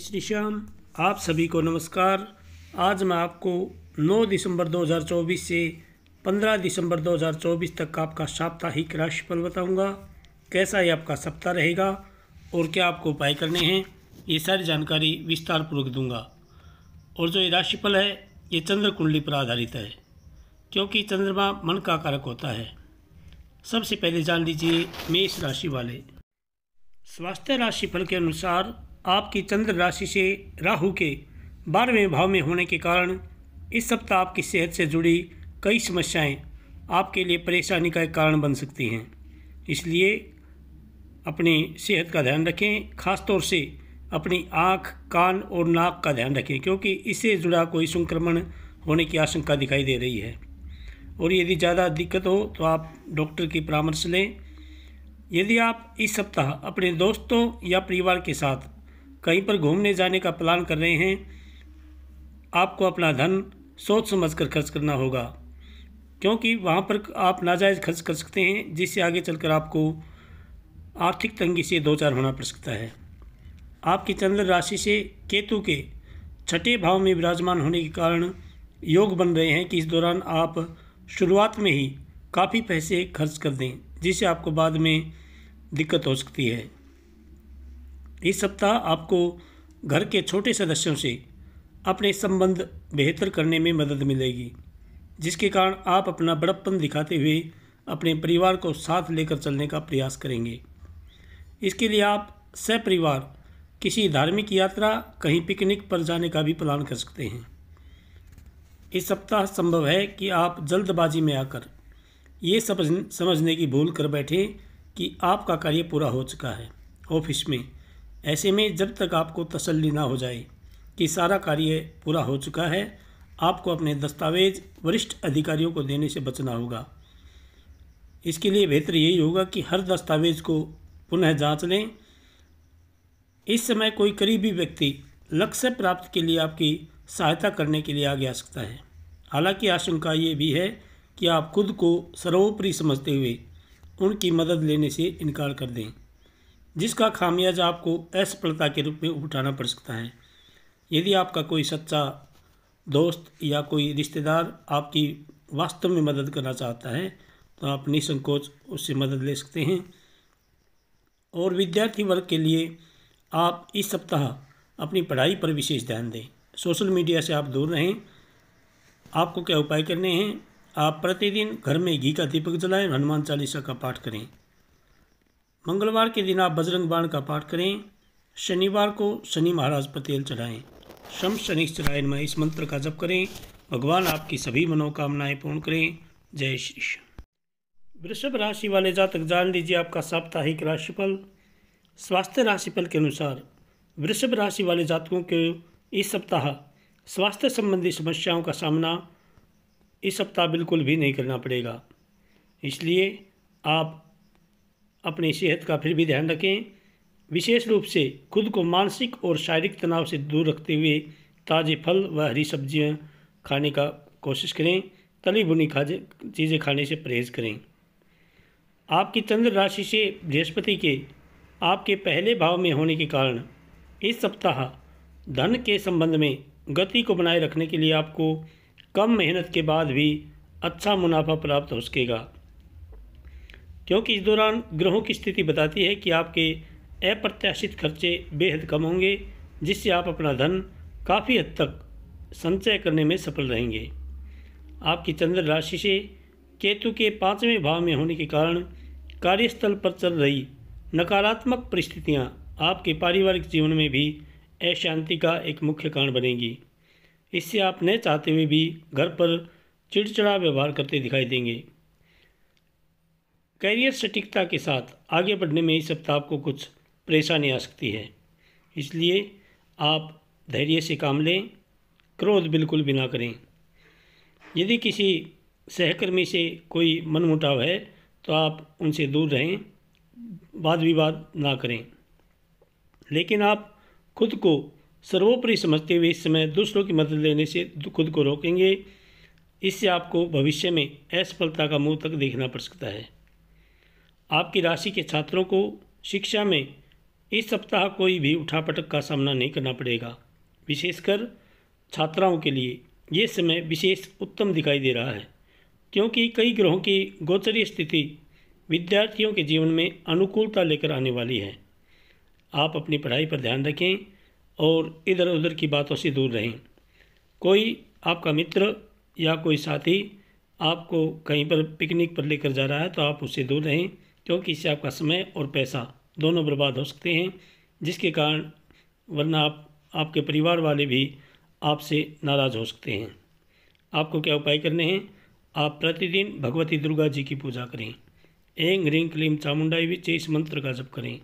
श्री श्याम। आप सभी को नमस्कार। आज मैं आपको 9 दिसंबर 2024 से 15 दिसंबर 2024 तक का आपका साप्ताहिक राशिफल बताऊंगा। कैसा ये आपका सप्ताह रहेगा और क्या आपको उपाय करने हैं, ये सारी जानकारी विस्तार पूर्वक दूंगा। और जो ये राशिफल है ये चंद्र कुंडली पर आधारित है, क्योंकि चंद्रमा मन का कारक होता है। सबसे पहले जान लीजिए मेष राशि वाले। स्वास्थ्य राशिफल के अनुसार आपकी चंद्र राशि से राहु के 12वें भाव में होने के कारण इस सप्ताह आपकी सेहत से जुड़ी कई समस्याएं आपके लिए परेशानी का एक कारण बन सकती हैं। इसलिए अपनी सेहत का ध्यान रखें, खासतौर से अपनी आँख, कान और नाक का ध्यान रखें, क्योंकि इससे जुड़ा कोई संक्रमण होने की आशंका दिखाई दे रही है। और यदि ज़्यादा दिक्कत हो तो आप डॉक्टर की परामर्श लें। यदि आप इस सप्ताह अपने दोस्तों या परिवार के साथ कहीं पर घूमने जाने का प्लान कर रहे हैं, आपको अपना धन सोच समझ कर खर्च करना होगा, क्योंकि वहाँ पर आप नाजायज़ खर्च कर सकते हैं, जिससे आगे चलकर आपको आर्थिक तंगी से दो चार होना पड़ सकता है। आपकी चंद्र राशि से केतु के 6ठे भाव में विराजमान होने के कारण योग बन रहे हैं कि इस दौरान आप शुरुआत में ही काफ़ी पैसे खर्च कर दें, जिससे आपको बाद में दिक्कत हो सकती है। इस सप्ताह आपको घर के छोटे सदस्यों से अपने संबंध बेहतर करने में मदद मिलेगी, जिसके कारण आप अपना बड़प्पन दिखाते हुए अपने परिवार को साथ लेकर चलने का प्रयास करेंगे। इसके लिए आप सपरिवार किसी धार्मिक यात्रा, कहीं पिकनिक पर जाने का भी प्लान कर सकते हैं। इस सप्ताह संभव है कि आप जल्दबाजी में आकर ये समझने की भूल कर बैठें कि आपका कार्य पूरा हो चुका है ऑफिस में। ऐसे में जब तक आपको तसल्ली ना हो जाए कि सारा कार्य पूरा हो चुका है, आपको अपने दस्तावेज वरिष्ठ अधिकारियों को देने से बचना होगा। इसके लिए बेहतर यही होगा कि हर दस्तावेज को पुनः जांच लें। इस समय कोई करीबी व्यक्ति लक्ष्य प्राप्ति के लिए आपकी सहायता करने के लिए आगे आ सकता है। हालांकि आशंका ये भी है कि आप खुद को सर्वोपरि समझते हुए उनकी मदद लेने से इनकार कर दें, जिसका खामियाजा आपको असफलता के रूप में उठाना पड़ सकता है। यदि आपका कोई सच्चा दोस्त या कोई रिश्तेदार आपकी वास्तव में मदद करना चाहता है तो आप निसंकोच उससे मदद ले सकते हैं। और विद्यार्थी वर्ग के लिए आप इस सप्ताह अपनी पढ़ाई पर विशेष ध्यान दें। सोशल मीडिया से आप दूर रहें। आपको क्या उपाय करने हैं? आप प्रतिदिन घर में घी का दीपक जलाएं, हनुमान चालीसा का पाठ करें। मंगलवार के दिन आप बजरंग बाण का पाठ करें। शनिवार को शनि महाराज पर तेल चढ़ाएं। शम शनिश्चराय नमः इस मंत्र का जप करें। भगवान आपकी सभी मनोकामनाएं पूर्ण करें। जय श्री श्याम। वृषभ राशि वाले जातक जान लीजिए आपका साप्ताहिक राशिफल। स्वास्थ्य राशिफल के अनुसार वृषभ राशि वाले जातकों को इस सप्ताह स्वास्थ्य संबंधी समस्याओं का सामना इस सप्ताह बिल्कुल भी नहीं करना पड़ेगा। इसलिए आप अपनी सेहत का फिर भी ध्यान रखें। विशेष रूप से खुद को मानसिक और शारीरिक तनाव से दूर रखते हुए ताज़े फल व हरी सब्जियां खाने का कोशिश करें। तली भुनी चीज़ें खाने से परहेज करें। आपकी चंद्र राशि से बृहस्पति के आपके पहले भाव में होने के कारण इस सप्ताह धन के संबंध में गति को बनाए रखने के लिए आपको कम मेहनत के बाद भी अच्छा मुनाफा प्राप्त हो सकेगा, क्योंकि इस दौरान ग्रहों की स्थिति बताती है कि आपके अप्रत्याशित खर्चे बेहद कम होंगे, जिससे आप अपना धन काफ़ी हद तक संचय करने में सफल रहेंगे। आपकी चंद्र राशि से केतु के 5वें भाव में होने के कारण कार्यस्थल पर चल रही नकारात्मक परिस्थितियां आपके पारिवारिक जीवन में भी अशांति का एक मुख्य कारण बनेगी। इससे आप न चाहते हुए भी घर पर चिड़चिड़ा व्यवहार करते दिखाई देंगे। कैरियर सटीकता के साथ आगे बढ़ने में इस सप्ताह आपको कुछ परेशानी आ सकती है, इसलिए आप धैर्य से काम लें, क्रोध बिल्कुल भी ना करें। यदि किसी सहकर्मी से कोई मनमुटाव है तो आप उनसे दूर रहें, वाद विवाद ना करें। लेकिन आप खुद को सर्वोपरि समझते हुए इस समय दूसरों की मदद लेने से खुद को रोकेंगे। इससे आपको भविष्य में असफलता का मुंह तक देखना पड़ सकता है। आपकी राशि के छात्रों को शिक्षा में इस सप्ताह कोई भी उठापटक का सामना नहीं करना पड़ेगा। विशेषकर छात्राओं के लिए ये समय विशेष उत्तम दिखाई दे रहा है, क्योंकि कई ग्रहों की गोचरीय स्थिति विद्यार्थियों के जीवन में अनुकूलता लेकर आने वाली है। आप अपनी पढ़ाई पर ध्यान रखें और इधर उधर की बातों से दूर रहें। कोई आपका मित्र या कोई साथी आपको कहीं पर पिकनिक पर लेकर जा रहा है तो आप उससे दूर रहें, क्योंकि इससे आपका समय और पैसा दोनों बर्बाद हो सकते हैं, जिसके कारण वरना आपके परिवार वाले भी आपसे नाराज़ हो सकते हैं। आपको क्या उपाय करने हैं? आप प्रतिदिन भगवती दुर्गा जी की पूजा करें। ऐं ह्रीं क्लीं चामुंडाई विच इस मंत्र का जप करें।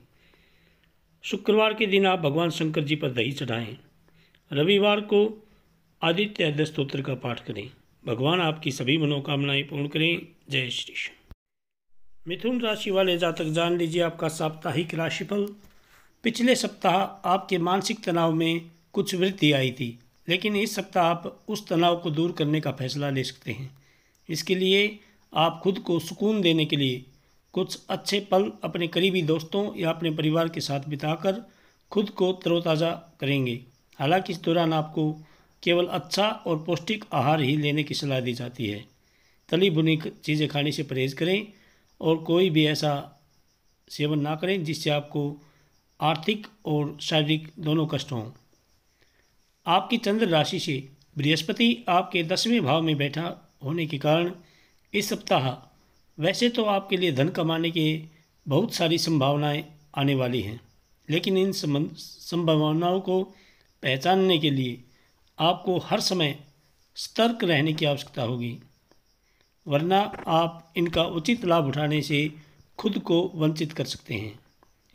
शुक्रवार के दिन आप भगवान शंकर जी पर दही चढ़ाएं। रविवार को आदित्य हृदय स्तोत्र का पाठ करें। भगवान आपकी सभी मनोकामनाएं पूर्ण करें। जय श्री कृष्ण। मिथुन राशि वाले जातक जान लीजिए आपका साप्ताहिक राशिफल। पिछले सप्ताह आपके मानसिक तनाव में कुछ वृद्धि आई थी, लेकिन इस सप्ताह आप उस तनाव को दूर करने का फैसला ले सकते हैं। इसके लिए आप खुद को सुकून देने के लिए कुछ अच्छे पल अपने करीबी दोस्तों या अपने परिवार के साथ बिताकर खुद को तरोताज़ा करेंगे। हालांकि इस दौरान आपको केवल अच्छा और पौष्टिक आहार ही लेने की सलाह दी जाती है। तली भुनी चीज़ें खाने से परहेज़ करें और कोई भी ऐसा सेवन ना करें जिससे आपको आर्थिक और शारीरिक दोनों कष्ट हों। आपकी चंद्र राशि से बृहस्पति आपके 10वें भाव में बैठा होने के कारण इस सप्ताह वैसे तो आपके लिए धन कमाने के बहुत सारी संभावनाएं आने वाली हैं, लेकिन इन संभावनाओं को पहचानने के लिए आपको हर समय सतर्क रहने की आवश्यकता होगी, वरना आप इनका उचित लाभ उठाने से खुद को वंचित कर सकते हैं।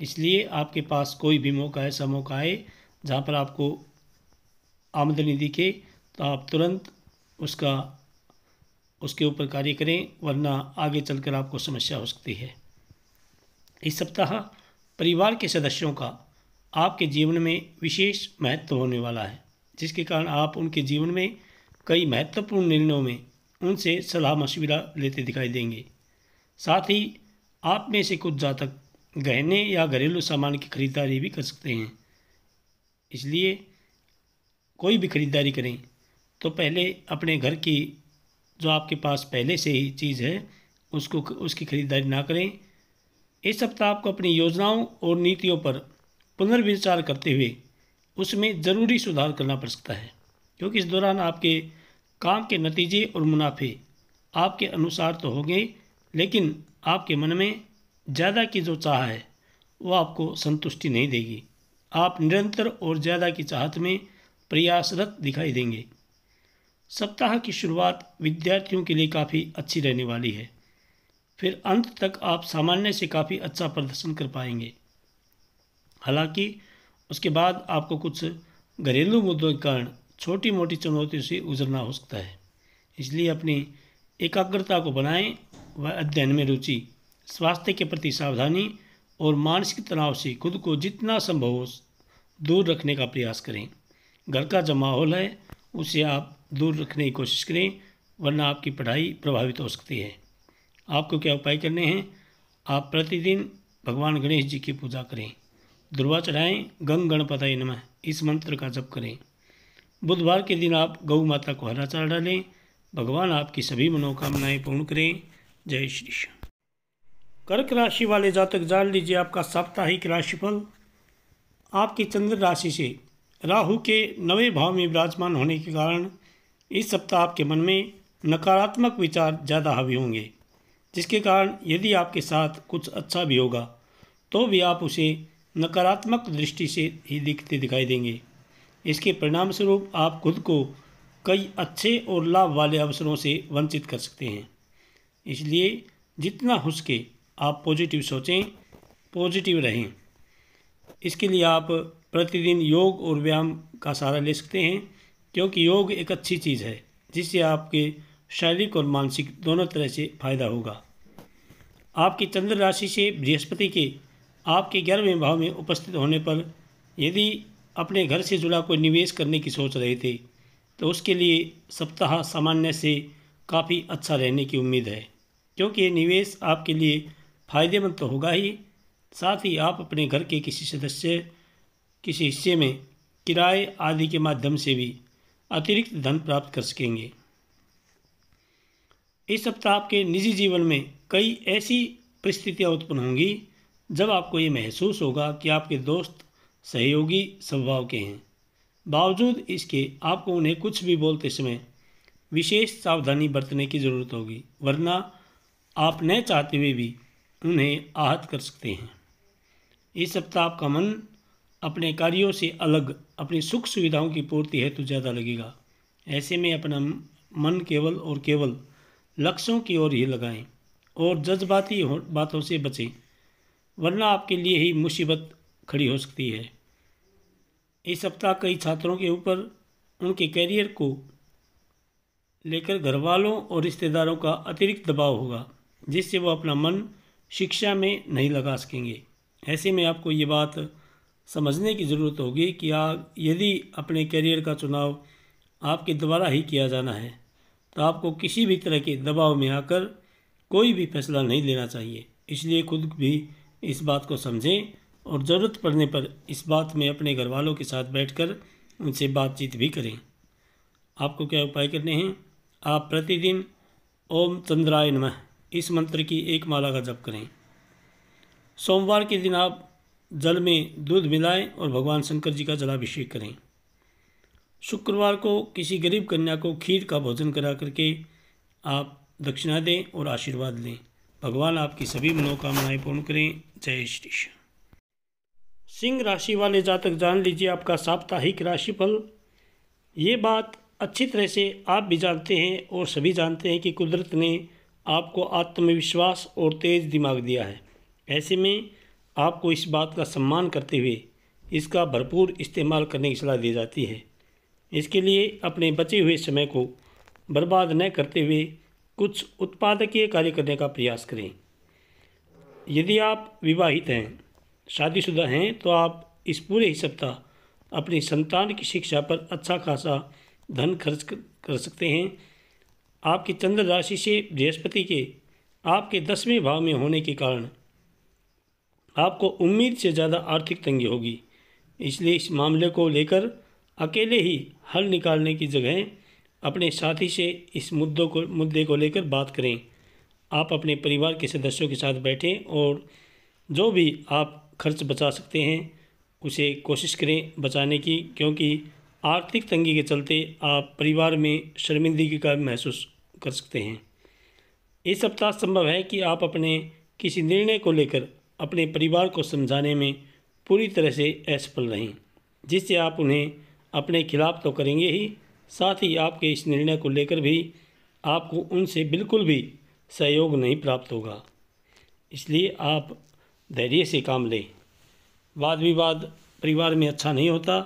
इसलिए आपके पास कोई भी ऐसा मौका आए जहाँ पर आपको आमदनी दिखे तो आप तुरंत उसके ऊपर कार्य करें, वरना आगे चलकर आपको समस्या हो सकती है। इस सप्ताह परिवार के सदस्यों का आपके जीवन में विशेष महत्व होने वाला है, जिसके कारण आप उनके जीवन में कई महत्वपूर्ण निर्णयों में उनसे सलाह मशविरा लेते दिखाई देंगे। साथ ही आप में से कुछ जातक गहने या घरेलू सामान की खरीदारी भी कर सकते हैं। इसलिए कोई भी खरीदारी करें तो पहले अपने घर की जो आपके पास पहले से ही चीज़ है उसकी खरीदारी ना करें। इस सप्ताह आपको अपनी योजनाओं और नीतियों पर पुनर्विचार करते हुए उसमें ज़रूरी सुधार करना पड़ सकता है, क्योंकि इस दौरान आपके काम के नतीजे और मुनाफे आपके अनुसार तो होंगे, लेकिन आपके मन में ज़्यादा की जो चाह है वो आपको संतुष्टि नहीं देगी। आप निरंतर और ज़्यादा की चाहत में प्रयासरत दिखाई देंगे। सप्ताह की शुरुआत विद्यार्थियों के लिए काफ़ी अच्छी रहने वाली है, फिर अंत तक आप सामान्य से काफ़ी अच्छा प्रदर्शन कर पाएंगे। हालांकि उसके बाद आपको कुछ घरेलू मुद्दों के कारण छोटी मोटी चुनौतियों से गुजरना हो सकता है। इसलिए अपनी एकाग्रता को बनाएं व अध्ययन में रुचि, स्वास्थ्य के प्रति सावधानी और मानसिक तनाव से खुद को जितना संभव हो दूर रखने का प्रयास करें। घर का जो माहौल है उसे आप दूर रखने की कोशिश करें, वरना आपकी पढ़ाई प्रभावित हो सकती है। आपको क्या उपाय करने हैं? आप प्रतिदिन भगवान गणेश जी की पूजा करें, दुर्वा चढ़ाएं, गंग गणपतये नमः इस मंत्र का जप करें। बुधवार के दिन आप गौ माता को हरा चारा डालें। भगवान आपकी सभी मनोकामनाएं पूर्ण करें। जय श्री कृष्ण। कर्क राशि वाले जातक जान लीजिए आपका साप्ताहिक राशिफल। आपकी चंद्र राशि से राहु के 9वें भाव में विराजमान होने के कारण इस सप्ताह आपके मन में नकारात्मक विचार ज़्यादा हावी होंगे, जिसके कारण यदि आपके साथ कुछ अच्छा भी होगा तो भी आप उसे नकारात्मक दृष्टि से ही दिखाई देंगे। इसके परिणाम स्वरूप आप खुद को कई अच्छे और लाभ वाले अवसरों से वंचित कर सकते हैं। इसलिए जितना हो सके आप पॉजिटिव सोचें, पॉजिटिव रहें। इसके लिए आप प्रतिदिन योग और व्यायाम का सहारा ले सकते हैं, क्योंकि योग एक अच्छी चीज़ है जिससे आपके शारीरिक और मानसिक दोनों तरह से फायदा होगा। आपकी चंद्र राशि से बृहस्पति के आपके 11वें भाव में उपस्थित होने पर यदि अपने घर से जुड़ा कोई निवेश करने की सोच रहे थे तो उसके लिए सप्ताह सामान्य से काफ़ी अच्छा रहने की उम्मीद है, क्योंकि ये निवेश आपके लिए फ़ायदेमंद तो होगा ही, साथ ही आप अपने घर के किसी हिस्से में किराए आदि के माध्यम से भी अतिरिक्त धन प्राप्त कर सकेंगे। इस सप्ताह आपके निजी जीवन में कई ऐसी परिस्थितियां उत्पन्न होंगी जब आपको ये महसूस होगा कि आपके दोस्त सहयोगी स्वभाव के हैं। बावजूद इसके आपको उन्हें कुछ भी बोलते समय विशेष सावधानी बरतने की ज़रूरत होगी, वरना आप न चाहते हुए भी उन्हें आहत कर सकते हैं। इस सप्ताह आपका मन अपने कार्यों से अलग अपनी सुख सुविधाओं की पूर्ति हेतु ज़्यादा लगेगा। ऐसे में अपना मन केवल और केवल लक्ष्यों की ओर ही लगाएं और जज्बाती बातों से बचें, वरना आपके लिए ही मुसीबत खड़ी हो सकती है। इस सप्ताह कई छात्रों के ऊपर उनके कैरियर को लेकर घर वालों और रिश्तेदारों का अतिरिक्त दबाव होगा, जिससे वो अपना मन शिक्षा में नहीं लगा सकेंगे। ऐसे में आपको ये बात समझने की ज़रूरत होगी कि यदि अपने कैरियर का चुनाव आपके द्वारा ही किया जाना है तो आपको किसी भी तरह के दबाव में आकर कोई भी फैसला नहीं लेना चाहिए। इसलिए खुद भी इस बात को समझें और ज़रूरत पड़ने पर इस बात में अपने घर वालों के साथ बैठकर उनसे बातचीत भी करें। आपको क्या उपाय करने हैं? आप प्रतिदिन ओम चंद्राय नमः इस मंत्र की एक माला का जप करें। सोमवार के दिन आप जल में दूध मिलाएं और भगवान शंकर जी का जलाभिषेक करें। शुक्रवार को किसी गरीब कन्या को खीर का भोजन करा करके आप दक्षिणा दें और आशीर्वाद लें। भगवान आपकी सभी मनोकामनाएं पूर्ण करें। जय श्री कृष्ण। सिंह राशि वाले जातक जान लीजिए आपका साप्ताहिक राशिफल। ये बात अच्छी तरह से आप भी जानते हैं और सभी जानते हैं कि कुदरत ने आपको आत्मविश्वास और तेज़ दिमाग दिया है। ऐसे में आपको इस बात का सम्मान करते हुए इसका भरपूर इस्तेमाल करने की सलाह दी जाती है। इसके लिए अपने बचे हुए समय को बर्बाद न करते हुए कुछ उत्पादकीय कार्य करने का प्रयास करें। यदि आप विवाहित हैं, शादीशुदा हैं, तो आप इस पूरे ही सप्ताह अपनी संतान की शिक्षा पर अच्छा खासा धन खर्च कर सकते हैं। आपकी चंद्र राशि से बृहस्पति के आपके 10वें भाव में होने के कारण आपको उम्मीद से ज़्यादा आर्थिक तंगी होगी। इसलिए इस मामले को लेकर अकेले ही हल निकालने की जगह अपने साथी से इस मुद्दे को लेकर बात करें। आप अपने परिवार के सदस्यों के साथ बैठें और जो भी आप खर्च बचा सकते हैं उसे कोशिश करें बचाने की, क्योंकि आर्थिक तंगी के चलते आप परिवार में शर्मिंदगी का महसूस कर सकते हैं। इस सप्ताह संभव है कि आप अपने किसी निर्णय को लेकर अपने परिवार को समझाने में पूरी तरह से असफल रहें, जिससे आप उन्हें अपने खिलाफ तो करेंगे ही, साथ ही आपके इस निर्णय को लेकर भी आपको उनसे बिल्कुल भी सहयोग नहीं प्राप्त होगा। इसलिए आप धैर्य से काम लें। वाद विवाद परिवार में अच्छा नहीं होता।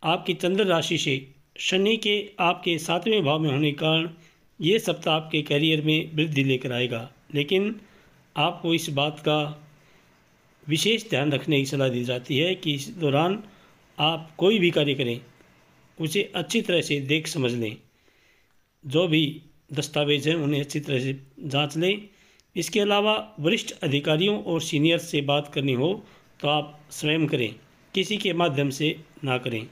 आपकी चंद्र राशि से शनि के आपके 7वें भाव में होने के कारण ये सप्ताह आपके करियर में वृद्धि लेकर आएगा, लेकिन आपको इस बात का विशेष ध्यान रखने की सलाह दी जाती है कि इस दौरान आप कोई भी कार्य करें उसे अच्छी तरह से देख समझ लें। जो भी दस्तावेज हैं उन्हें अच्छी तरह से जांच लें। इसके अलावा वरिष्ठ अधिकारियों और सीनियर से बात करनी हो तो आप स्वयं करें, किसी के माध्यम से ना करें,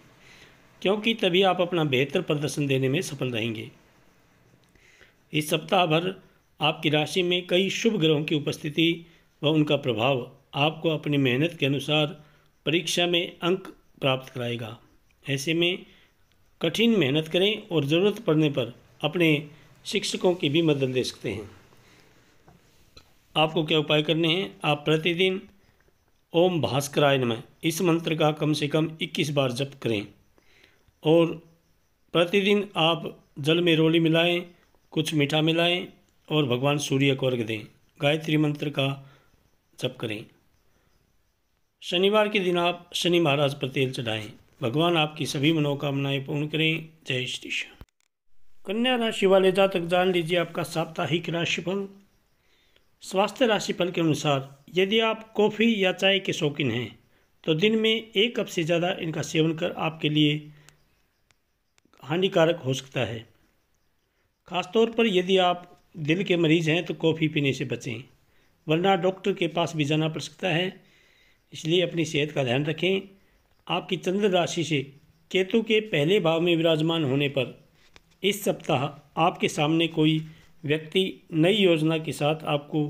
क्योंकि तभी आप अपना बेहतर प्रदर्शन देने में सफल रहेंगे। इस सप्ताह भर आपकी राशि में कई शुभ ग्रहों की उपस्थिति व उनका प्रभाव आपको अपनी मेहनत के अनुसार परीक्षा में अंक प्राप्त कराएगा। ऐसे में कठिन मेहनत करें और ज़रूरत पड़ने पर अपने शिक्षकों की भी मदद ले सकते हैं। आपको क्या उपाय करने हैं? आप प्रतिदिन ओम भास्कराय नमः इस मंत्र का कम से कम 21 बार जप करें और प्रतिदिन आप जल में रोली मिलाएं, कुछ मीठा मिलाएं और भगवान सूर्य को अर्घ दें। गायत्री मंत्र का जप करें। शनिवार के दिन आप शनि महाराज पर तेल चढ़ाएं। भगवान आपकी सभी मनोकामनाएं पूर्ण करें। जय श्री कृष्ण। कन्या राशि वाले जातक जान लीजिए आपका साप्ताहिक राशिफल। स्वास्थ्य राशिफल के अनुसार यदि आप कॉफ़ी या चाय के शौकीन हैं तो दिन में 1 कप से ज़्यादा इनका सेवन कर आपके लिए हानिकारक हो सकता है। खासतौर पर यदि आप दिल के मरीज़ हैं तो कॉफ़ी पीने से बचें। वरना डॉक्टर के पास भी जाना पड़ सकता है। इसलिए अपनी सेहत का ध्यान रखें। आपकी चंद्र राशि से केतु के पहले भाव में विराजमान होने पर इस सप्ताह आपके सामने कोई व्यक्ति नई योजना के साथ आपको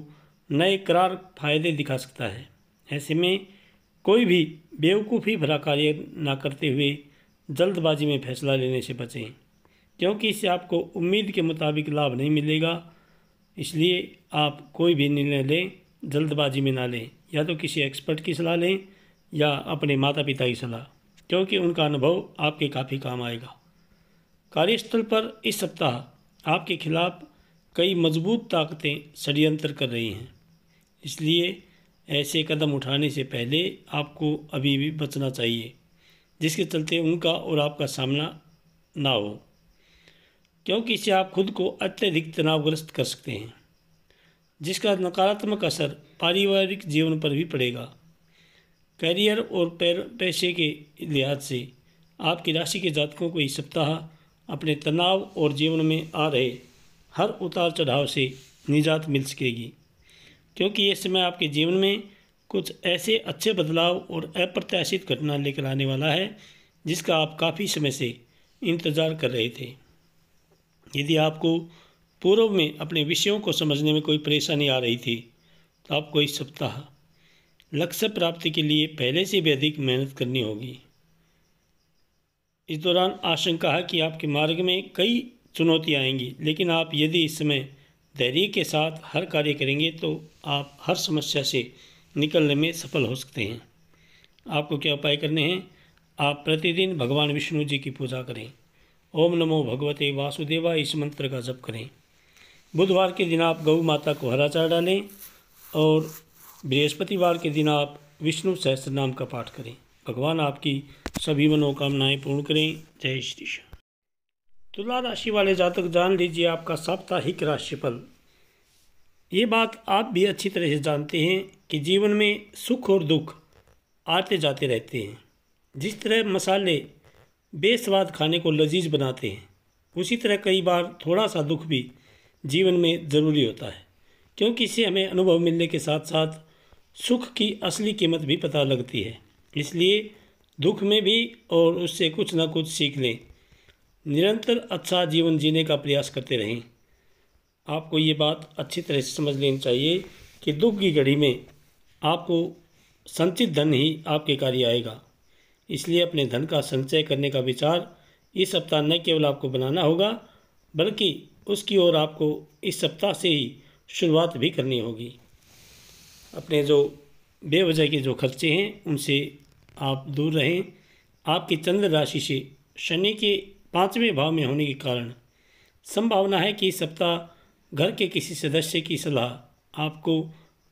नए करार फायदे दिखा सकता है। ऐसे में कोई भी बेवकूफ़ी भरा कार्य ना करते हुए जल्दबाजी में फैसला लेने से बचें, क्योंकि इससे आपको उम्मीद के मुताबिक लाभ नहीं मिलेगा। इसलिए आप कोई भी निर्णय लें जल्दबाजी में ना लें, या तो किसी एक्सपर्ट की सलाह लें या अपने माता पिता की सलाह, क्योंकि उनका अनुभव आपके काफ़ी काम आएगा। कार्यस्थल पर इस सप्ताह आपके खिलाफ कई मजबूत ताकतें षड्यंत्र कर रही हैं, इसलिए ऐसे कदम उठाने से पहले आपको अभी भी बचना चाहिए, जिसके चलते उनका और आपका सामना ना हो, क्योंकि इससे आप खुद को अत्यधिक तनावग्रस्त कर सकते हैं, जिसका नकारात्मक असर पारिवारिक जीवन पर भी पड़ेगा। करियर और पैसे के लिहाज से आपकी राशि के जातकों को इस सप्ताह अपने तनाव और जीवन में आ रहे हर उतार चढ़ाव से निजात मिल सकेगी, क्योंकि ये समय आपके जीवन में कुछ ऐसे अच्छे बदलाव और अप्रत्याशित घटना लेकर आने वाला है जिसका आप काफ़ी समय से इंतज़ार कर रहे थे। यदि आपको पूर्व में अपने विषयों को समझने में कोई परेशानी आ रही थी, तो आपको इस सप्ताह लक्ष्य प्राप्ति के लिए पहले से भी अधिक मेहनत करनी होगी। इस दौरान आशंका है कि आपके मार्ग में कई चुनौतियाँ आएंगी, लेकिन आप यदि इस समय धैर्य के साथ हर कार्य करेंगे तो आप हर समस्या से निकलने में सफल हो सकते हैं। आपको क्या उपाय करने हैं? आप प्रतिदिन भगवान विष्णु जी की पूजा करें। ओम नमो भगवते वासुदेवाय इस मंत्र का जप करें। बुधवार के दिन आप गौ माता को हरा चारा डालें और बृहस्पतिवार के दिन आप विष्णु सहस्त्र नाम का पाठ करें। भगवान आपकी सभी मनोकामनाएं पूर्ण करें। जय श्री कृष्ण। तुला राशि वाले जातक जान लीजिए आपका साप्ताहिक राशिफल। ये बात आप भी अच्छी तरह से जानते हैं कि जीवन में सुख और दुख आते जाते रहते हैं। जिस तरह मसाले बेस्वाद खाने को लजीज बनाते हैं, उसी तरह कई बार थोड़ा सा दुख भी जीवन में ज़रूरी होता है, क्योंकि इससे हमें अनुभव मिलने के साथ साथ सुख की असली कीमत भी पता लगती है। इसलिए दुख में भी और उससे कुछ ना कुछ सीख लें। निरंतर अच्छा जीवन जीने का प्रयास करते रहें। आपको ये बात अच्छी तरह से समझ लेनी चाहिए कि दुख की घड़ी में आपको संचित धन ही आपके कार्य आएगा। इसलिए अपने धन का संचय करने का विचार इस सप्ताह न केवल आपको बनाना होगा, बल्कि उसकी ओर आपको इस सप्ताह से ही शुरुआत भी करनी होगी। अपने जो बेवजह के जो खर्चे हैं उनसे आप दूर रहें। आपकी चंद्र राशि से शनि के 5वें भाव में होने के कारण संभावना है कि इस सप्ताह घर के किसी सदस्य की सलाह आपको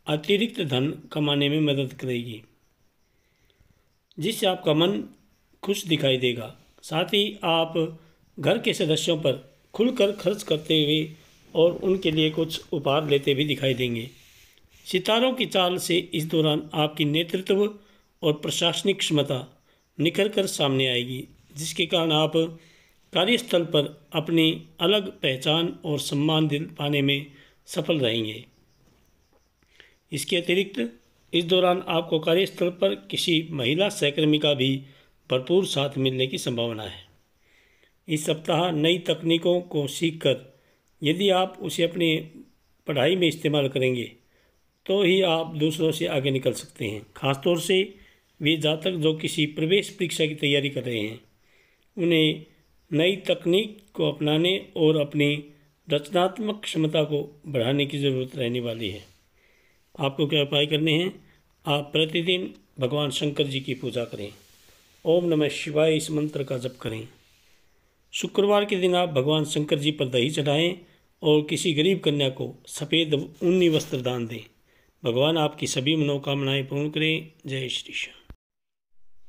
अतिरिक्त धन कमाने में मदद करेगी, जिससे आपका मन खुश दिखाई देगा। साथ ही आप घर के सदस्यों पर खुलकर खर्च करते हुए और उनके लिए कुछ उपहार लेते भी दिखाई देंगे। सितारों की चाल से इस दौरान आपकी नेतृत्व और प्रशासनिक क्षमता निखर कर सामने आएगी, जिसके कारण आप कार्यस्थल पर अपनी अलग पहचान और सम्मान दिल पाने में सफल रहेंगे। इसके अतिरिक्त इस दौरान आपको कार्यस्थल पर किसी महिला सहकर्मी का भी भरपूर साथ मिलने की संभावना है। इस सप्ताह नई तकनीकों को सीखकर यदि आप उसे अपनी पढ़ाई में इस्तेमाल करेंगे तो ही आप दूसरों से आगे निकल सकते हैं। खासतौर से वे जातक जो किसी प्रवेश परीक्षा की तैयारी कर रहे हैं, उन्हें नई तकनीक को अपनाने और अपनी रचनात्मक क्षमता को बढ़ाने की ज़रूरत रहने वाली है। आपको क्या उपाय करने हैं? आप प्रतिदिन भगवान शंकर जी की पूजा करें। ओम नमः शिवाय इस मंत्र का जप करें। शुक्रवार के दिन आप भगवान शंकर जी पर दही चढ़ाएं और किसी गरीब कन्या को सफ़ेद ऊनी वस्त्र दान दें। भगवान आपकी सभी मनोकामनाएं पूर्ण करें। जय श्री कृष्ण।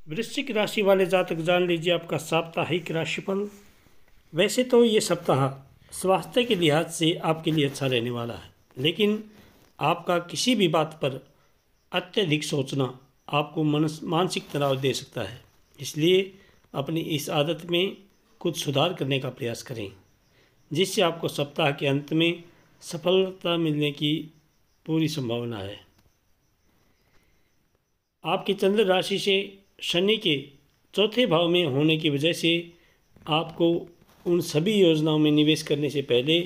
वृश्चिक राशि वाले जातक जान लीजिए आपका साप्ताहिक राशिफल। वैसे तो ये सप्ताह स्वास्थ्य के लिहाज से आपके लिए अच्छा रहने वाला है, लेकिन आपका किसी भी बात पर अत्यधिक सोचना आपको मानसिक तनाव दे सकता है। इसलिए अपनी इस आदत में कुछ सुधार करने का प्रयास करें, जिससे आपको सप्ताह के अंत में सफलता मिलने की पूरी संभावना है। आपकी चंद्र राशि से शनि के चौथे भाव में होने की वजह से आपको उन सभी योजनाओं में निवेश करने से पहले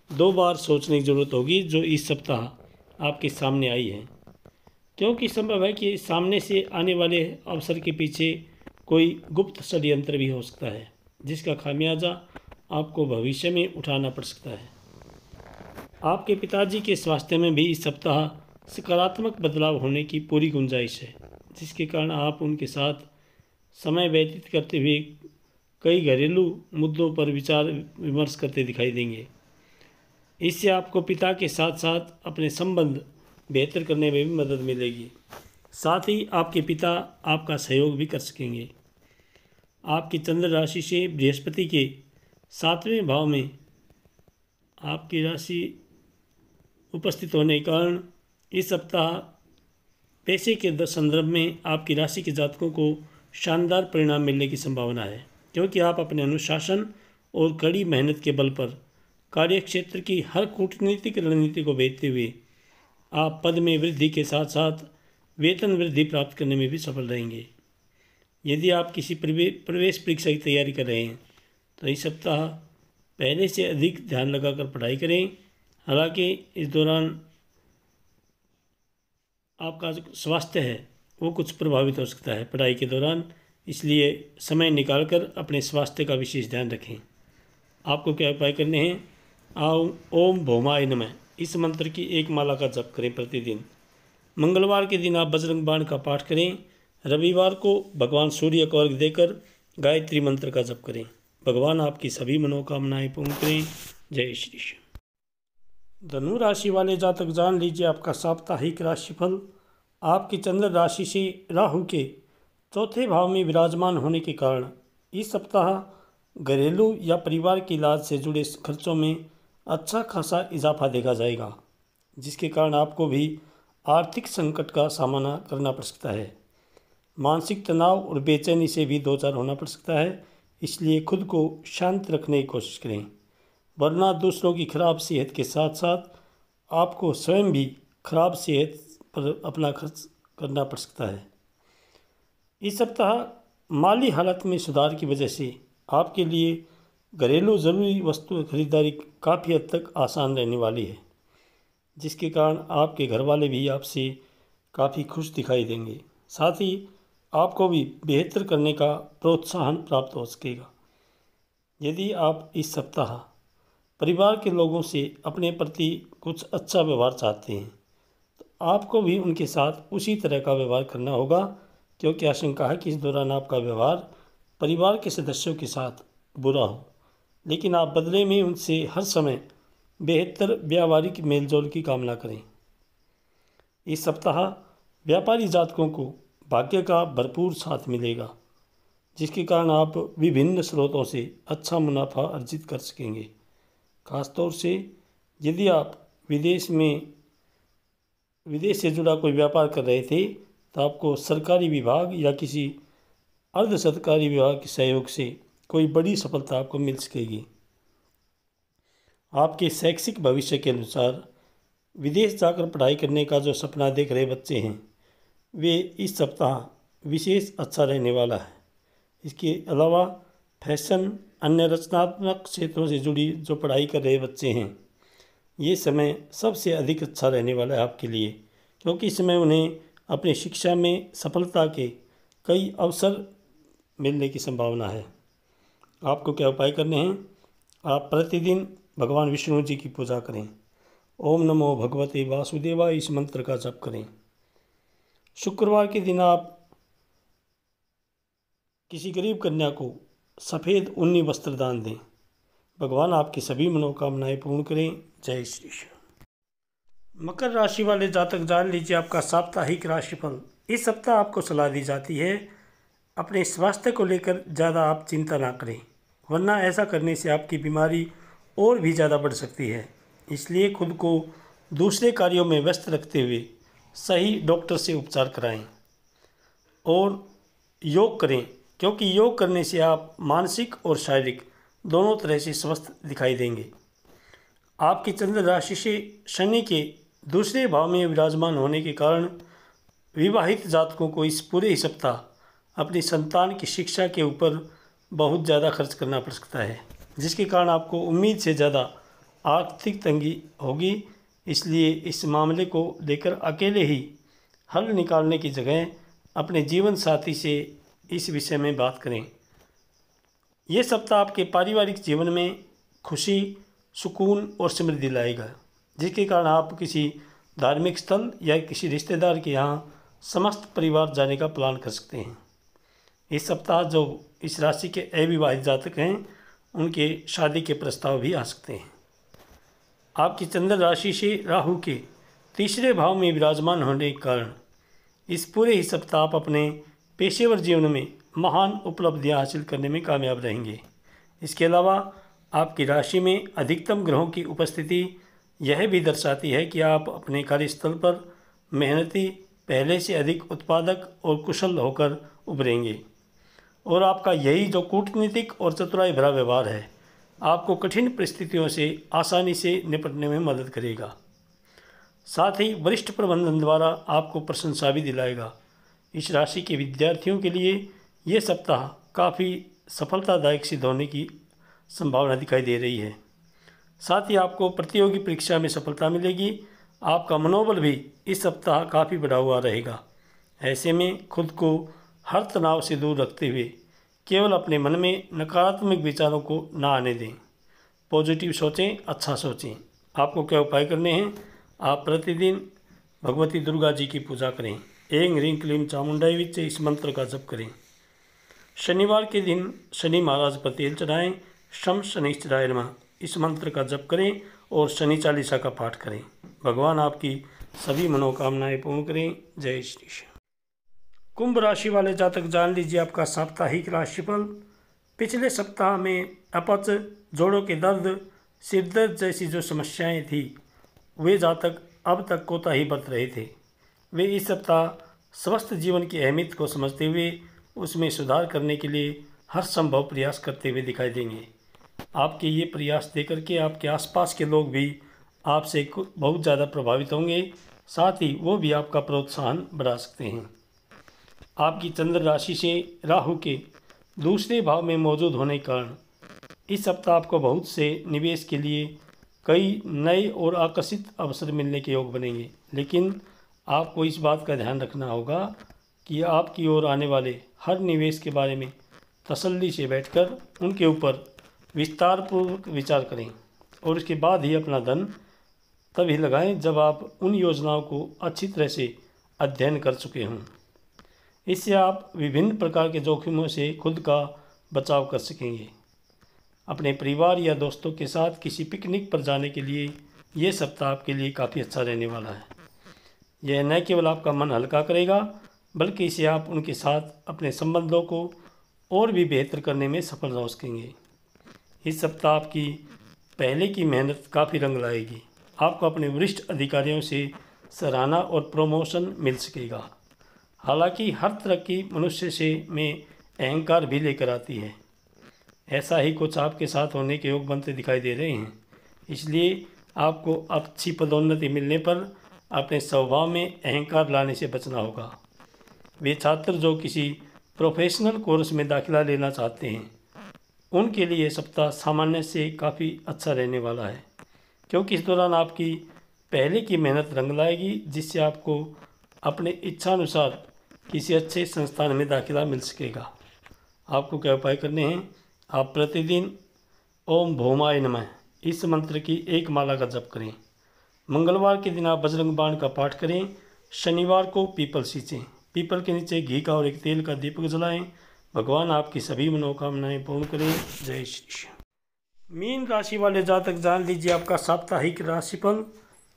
2 बार सोचने की ज़रूरत होगी जो इस सप्ताह आपके सामने आई है, क्योंकि संभव है कि सामने से आने वाले अवसर के पीछे कोई गुप्त षड्यंत्र भी हो सकता है, जिसका खामियाजा आपको भविष्य में उठाना पड़ सकता है। आपके पिताजी के स्वास्थ्य में भी इस सप्ताह सकारात्मक बदलाव होने की पूरी गुंजाइश है, जिसके कारण आप उनके साथ समय व्यतीत करते हुए कई घरेलू मुद्दों पर विचार विमर्श करते दिखाई देंगे। इससे आपको पिता के साथ साथ अपने संबंध बेहतर करने में भी मदद मिलेगी। साथ ही आपके पिता आपका सहयोग भी कर सकेंगे। आपकी चंद्र राशि से बृहस्पति के 7वें भाव में आपकी राशि उपस्थित होने के कारण इस सप्ताह पैसे के संदर्भ में आपकी राशि के जातकों को शानदार परिणाम मिलने की संभावना है, क्योंकि आप अपने अनुशासन और कड़ी मेहनत के बल पर कार्यक्षेत्र की हर कूटनीतिक रणनीति को भेजते हुए आप पद में वृद्धि के साथ साथ वेतन वृद्धि प्राप्त करने में भी सफल रहेंगे। यदि आप किसी प्रवेश परीक्षा की तैयारी कर रहे हैं तो इस सप्ताह पहले से अधिक ध्यान लगाकर पढ़ाई करें। हालांकि इस दौरान आपका जो स्वास्थ्य है वो कुछ प्रभावित हो सकता है पढ़ाई के दौरान, इसलिए समय निकालकर अपने स्वास्थ्य का विशेष ध्यान रखें। आपको क्या उपाय करने हैं? ओम भौमाय नमः इस मंत्र की एक माला का जप करें प्रतिदिन। मंगलवार के दिन आप बजरंग बाण का पाठ करें। रविवार को भगवान सूर्य को अर्घ्य देकर गायत्री मंत्र का जप करें। भगवान आपकी सभी मनोकामनाएं पूर्ण करें। जय श्री कृष्ण। धनु राशि वाले जातक जान लीजिए आपका साप्ताहिक राशिफल। आपकी चंद्र राशि से राहु के चौथे भाव में विराजमान होने के कारण इस सप्ताह घरेलू या परिवार की इलाज से जुड़े खर्चों में अच्छा खासा इजाफा देखा जाएगा, जिसके कारण आपको भी आर्थिक संकट का सामना करना पड़ सकता है। मानसिक तनाव और बेचैनी से भी दो चार होना पड़ सकता है, इसलिए खुद को शांत रखने की कोशिश करें, वरना दूसरों की खराब सेहत के साथ साथ आपको स्वयं भी खराब सेहत पर अपना खर्च करना पड़ सकता है। इस सप्ताह माली हालत में सुधार की वजह से आपके लिए घरेलू ज़रूरी वस्तु खरीदारी काफ़ी हद तक आसान रहने वाली है, जिसके कारण आपके घर वाले भी आपसे काफ़ी खुश दिखाई देंगे। साथ ही आपको भी बेहतर करने का प्रोत्साहन प्राप्त हो सकेगा। यदि आप इस सप्ताह परिवार के लोगों से अपने प्रति कुछ अच्छा व्यवहार चाहते हैं तो आपको भी उनके साथ उसी तरह का व्यवहार करना होगा, क्योंकि आशंका है कि इस दौरान आपका व्यवहार परिवार के सदस्यों के साथ बुरा हो, लेकिन आप बदले में उनसे हर समय बेहतर व्यावहारिक मेलजोल की कामना करें। इस सप्ताह व्यापारी जातकों को भाग्य का भरपूर साथ मिलेगा, जिसके कारण आप विभिन्न स्रोतों से अच्छा मुनाफा अर्जित कर सकेंगे। खासतौर से यदि आप विदेश से जुड़ा कोई व्यापार कर रहे थे तो आपको सरकारी विभाग या किसी अर्ध सरकारी विभाग के सहयोग से कोई बड़ी सफलता आपको मिल सकेगी। आपके शैक्षिक भविष्य के अनुसार विदेश जाकर पढ़ाई करने का जो सपना देख रहे बच्चे हैं वे इस सप्ताह विशेष अच्छा रहने वाला है। इसके अलावा फैशन, अन्य रचनात्मक क्षेत्रों से जुड़ी जो पढ़ाई कर रहे बच्चे हैं, ये समय सबसे अधिक अच्छा रहने वाला है आपके लिए, क्योंकि इस समय उन्हें अपनी शिक्षा में सफलता के कई अवसर मिलने की संभावना है। आपको क्या उपाय करने हैं? आप प्रतिदिन भगवान विष्णु जी की पूजा करें। ओम नमो भगवते वासुदेवाय इस मंत्र का जप करें। शुक्रवार के दिन आप किसी गरीब कन्या को सफ़ेद ऊनी वस्त्र दान दें। भगवान आपकी सभी मनोकामनाएं पूर्ण करें। जय श्री कृष्ण। मकर राशि वाले जातक जान लीजिए आपका साप्ताहिक राशिफल। इस सप्ताह आपको सलाह दी जाती है अपने स्वास्थ्य को लेकर ज़्यादा आप चिंता ना करें, वरना ऐसा करने से आपकी बीमारी और भी ज़्यादा बढ़ सकती है। इसलिए खुद को दूसरे कार्यों में व्यस्त रखते हुए सही डॉक्टर से उपचार कराएं और योग करें, क्योंकि योग करने से आप मानसिक और शारीरिक दोनों तरह से स्वस्थ दिखाई देंगे। आपकी चंद्र राशि से शनि के दूसरे भाव में विराजमान होने के कारण विवाहित जातकों को इस पूरे ही सप्ताह अपनी संतान की शिक्षा के ऊपर बहुत ज़्यादा खर्च करना पड़ सकता है, जिसके कारण आपको उम्मीद से ज़्यादा आर्थिक तंगी होगी। इसलिए इस मामले को लेकर अकेले ही हल निकालने की जगह अपने जीवन साथी से इस विषय में बात करें। ये सप्ताह आपके पारिवारिक जीवन में खुशी, सुकून और समृद्धि लाएगा, जिसके कारण आप किसी धार्मिक स्थल या किसी रिश्तेदार के यहाँ समस्त परिवार जाने का प्लान कर सकते हैं। इस सप्ताह जो इस राशि के अविवाहित जातक हैं उनके शादी के प्रस्ताव भी आ सकते हैं। आपकी चंद्र राशि से राहु के तीसरे भाव में विराजमान होने के कारण इस पूरे ही सप्ताह आप अपने पेशेवर जीवन में महान उपलब्धियां हासिल करने में कामयाब रहेंगे। इसके अलावा आपकी राशि में अधिकतम ग्रहों की उपस्थिति यह भी दर्शाती है कि आप अपने कार्यस्थल पर मेहनती, पहले से अधिक उत्पादक और कुशल होकर उभरेंगे और आपका यही जो कूटनीतिक और चतुराई भरा व्यवहार है आपको कठिन परिस्थितियों से आसानी से निपटने में मदद करेगा। साथ ही वरिष्ठ प्रबंधन द्वारा आपको प्रशंसा भी दिलाएगा। इस राशि के विद्यार्थियों के लिए ये सप्ताह काफ़ी सफलतादायक सिद्ध होने की संभावना दिखाई दे रही है। साथ ही आपको प्रतियोगी परीक्षा में सफलता मिलेगी। आपका मनोबल भी इस सप्ताह काफ़ी बढ़ा हुआ रहेगा। ऐसे में खुद को हर तनाव से दूर रखते हुए केवल अपने मन में नकारात्मक विचारों को ना आने दें। पॉजिटिव सोचें, अच्छा सोचें। आपको क्या उपाय करने हैं? आप प्रतिदिन भगवती दुर्गा जी की पूजा करें। ऐं ह्रीं क्लीं चामुंडाई विच्चे इस मंत्र का जप करें। शनिवार के दिन शनि महाराज पर तेल चढ़ाएं। शम शनिश्चराय नमः इस मंत्र का जप करें और शनि चालीसा का पाठ करें। भगवान आपकी सभी मनोकामनाएं पूर्ण करें। जय श्री कृष्ण। कुंभ राशि वाले जातक जान लीजिए आपका साप्ताहिक राशिफल। पिछले सप्ताह में अपच, जोड़ों के दर्द, सिर दर्द जैसी जो समस्याएं थी वे जातक अब तक कोताही बरत रहे थे। वे इस सप्ताह स्वस्थ जीवन की अहमियत को समझते हुए उसमें सुधार करने के लिए हर संभव प्रयास करते हुए दिखाई देंगे। आपके ये प्रयास देकर के आपके आसपास के लोग भी आपसे बहुत ज़्यादा प्रभावित होंगे। साथ ही वो भी आपका प्रोत्साहन बढ़ा सकते हैं। आपकी चंद्र राशि से राहु के दूसरे भाव में मौजूद होने के कारण इस सप्ताह आपको बहुत से निवेश के लिए कई नए और आकर्षित अवसर मिलने के योग बनेंगे। लेकिन आपको इस बात का ध्यान रखना होगा कि आपकी ओर आने वाले हर निवेश के बारे में तसल्ली से बैठकर उनके ऊपर विस्तारपूर्वक विचार करें और उसके बाद ही अपना धन तभी लगाएं जब आप उन योजनाओं को अच्छी तरह से अध्ययन कर चुके हों। इससे आप विभिन्न प्रकार के जोखिमों से खुद का बचाव कर सकेंगे। अपने परिवार या दोस्तों के साथ किसी पिकनिक पर जाने के लिए ये सप्ताह आपके लिए काफ़ी अच्छा रहने वाला है। यह न केवल आपका मन हल्का करेगा बल्कि इसे आप उनके साथ अपने संबंधों को और भी बेहतर करने में सफल हो सकेंगे। इस सप्ताह आपकी पहले की मेहनत काफ़ी रंग लाएगी। आपको अपने वरिष्ठ अधिकारियों से सराहना और प्रमोशन मिल सकेगा। हालांकि हर तरह की मनुष्य से में अहंकार भी लेकर आती है। ऐसा ही कुछ आपके साथ होने के योग बनते दिखाई दे रहे हैं। इसलिए आपको अच्छी पदोन्नति मिलने पर अपने स्वभाव में अहंकार लाने से बचना होगा। वे छात्र जो किसी प्रोफेशनल कोर्स में दाखिला लेना चाहते हैं उनके लिए सप्ताह सामान्य से काफ़ी अच्छा रहने वाला है, क्योंकि इस दौरान आपकी पहले की मेहनत रंग लाएगी, जिससे आपको अपने इच्छानुसार किसी अच्छे संस्थान में दाखिला मिल सकेगा। आपको क्या उपाय करने हैं? आप प्रतिदिन ओम भौमाय नमः इस मंत्र की एक माला का जप करें। मंगलवार के दिन आप बजरंग बाण का पाठ करें। शनिवार को पीपल सींचें। पीपल के नीचे घी का और एक तेल का दीपक जलाएं। भगवान आपकी सभी मनोकामनाएं पूर्ण करें। जय श्री कृष्ण। मीन राशि वाले जातक जान लीजिए आपका साप्ताहिक राशिफल।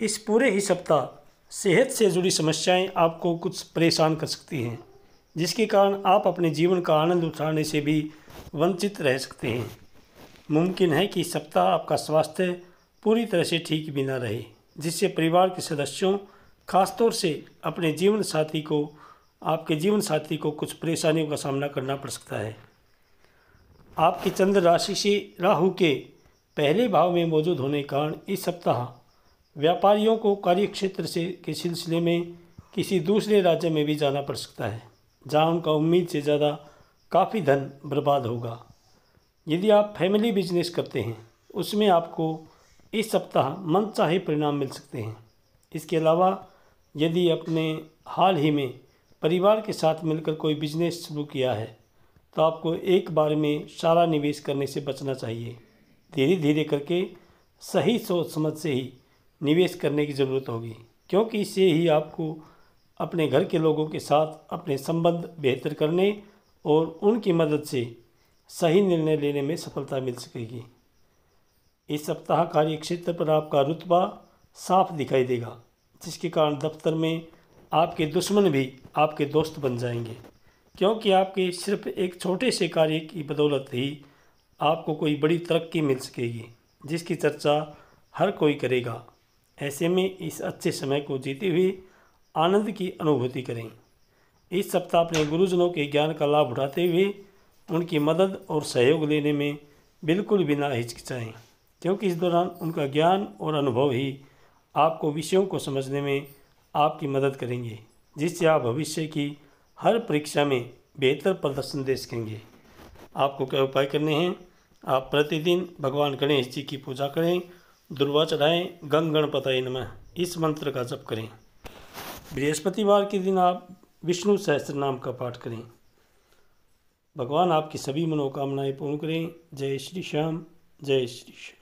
इस पूरे ही सप्ताह सेहत से जुड़ी समस्याएं आपको कुछ परेशान कर सकती हैं, जिसके कारण आप अपने जीवन का आनंद उठाने से भी वंचित रह सकते हैं। मुमकिन है कि इस सप्ताह आपका स्वास्थ्य पूरी तरह से ठीक भी ना रहे, जिससे परिवार के सदस्यों खासतौर से आपके जीवन साथी को कुछ परेशानियों का सामना करना पड़ सकता है। आपकी चंद्र राशि से राहु के पहले भाव में मौजूद होने के कारण इस सप्ताह व्यापारियों को कार्यक्षेत्र से के सिलसिले में किसी दूसरे राज्य में भी जाना पड़ सकता है, जहां उनका उम्मीद से ज़्यादा काफ़ी धन बर्बाद होगा। यदि आप फैमिली बिजनेस करते हैं, उसमें आपको इस सप्ताह मनचाहे परिणाम मिल सकते हैं। इसके अलावा यदि अपने हाल ही में परिवार के साथ मिलकर कोई बिजनेस शुरू किया है, तो आपको एक बार में सारा निवेश करने से बचना चाहिए। धीरे धीरे करके सही सोच समझ से ही निवेश करने की ज़रूरत होगी, क्योंकि इससे ही आपको अपने घर के लोगों के साथ अपने संबंध बेहतर करने और उनकी मदद से सही निर्णय लेने में सफलता मिल सकेगी। इस सप्ताह कार्यक्षेत्र पर आपका रुतबा साफ दिखाई देगा, जिसके कारण दफ्तर में आपके दुश्मन भी आपके दोस्त बन जाएंगे, क्योंकि आपके सिर्फ एक छोटे से कार्य की बदौलत ही आपको कोई बड़ी तरक्की मिल सकेगी, जिसकी चर्चा हर कोई करेगा। ऐसे में इस अच्छे समय को जीते हुए आनंद की अनुभूति करें। इस सप्ताह अपने गुरुजनों के ज्ञान का लाभ उठाते हुए उनकी मदद और सहयोग लेने में बिल्कुल भी ना हिचकिचाएं, क्योंकि इस दौरान उनका ज्ञान और अनुभव ही आपको विषयों को समझने में आपकी मदद करेंगे, जिससे आप भविष्य की हर परीक्षा में बेहतर प्रदर्शन दे सकेंगे। आपको क्या उपाय करने हैं? आप प्रतिदिन भगवान गणेश जी की पूजा करें, दुर्वा चढ़ाएँ, गंग गणपतये नमः इस मंत्र का जप करें। बृहस्पतिवार के दिन आप विष्णु सहस्त्र नाम का पाठ करें। भगवान आपकी सभी मनोकामनाएं पूर्ण करें। जय श्री श्याम, जय श्री श्याम।